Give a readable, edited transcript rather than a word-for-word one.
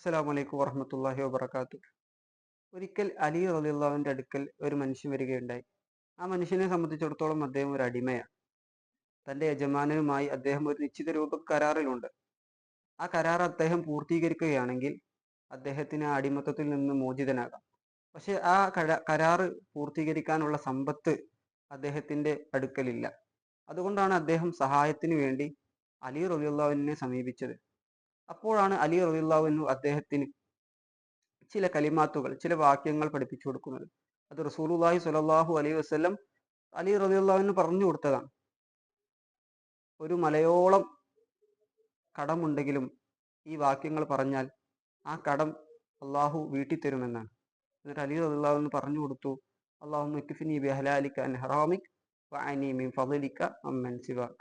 അസ്സലാമു അലൈക്കും വറഹ്മത്തുള്ളാഹി വബറകാതുഹു. ഒരിക്കൽ അലി റളിയല്ലാഹുവിന്റെ അടുക്കൽ ഒരു മനുഷ്യൻ വരികയുണ്ടായി. ആ മനുഷ്യനെ സംബന്ധിച്ചിടത്തോളം അദ്ദേഹം ഒരു അടിമയാണ്. തന്റെ യജമാനനുമായി അദ്ദേഹം ഒരു നിശ്ചിത രൂപ കരാറിലുണ്ട്. ആ കരാർ അദ്ദേഹം പൂർത്തീകരിക്കുകയാണെങ്കിൽ അദ്ദേഹത്തിന് ആ അടിമത്തത്തിൽ നിന്ന് മോചിതനാകാം. പക്ഷെ ആ കരാറ് പൂർത്തീകരിക്കാനുള്ള സമ്പത്ത് അദ്ദേഹത്തിന്റെ അടുക്കലില്ല. അതുകൊണ്ടാണ് അദ്ദേഹം സഹായത്തിന് വേണ്ടി അലി റളിയല്ലാഹുവിനെ സമീപിച്ചത്. അപ്പോഴാണ് അലി റളിയല്ലാഹു അദ്ദേഹത്തിന് ചില കലിമാത്തുകൾ, ചില വാക്യങ്ങൾ പഠിപ്പിച്ചു കൊടുക്കുന്നത്. അത് റസൂലുള്ളാഹി സ്വല്ലല്ലാഹു അലൈഹി വസല്ലം അലി റളിയല്ലാഹുവിന് പറഞ്ഞു കൊടുത്തതാണ്. ഒരു മലയോളം കടമുണ്ടെങ്കിലും ഈ വാക്യങ്ങൾ പറഞ്ഞാൽ ആ കടം അള്ളാഹു വീട്ടിത്തരുമെന്നാണ്. എന്നിട്ട് അലി റളിയല്ലാഹു പറഞ്ഞു കൊടുത്തു, അല്ലാഹുമ്മ ഇക്ഫിനി ബിഹലാലിക അൻ ഹറാമിക് വഅനി മിൻ ഫളിക അമ്മൻ സിവാക്.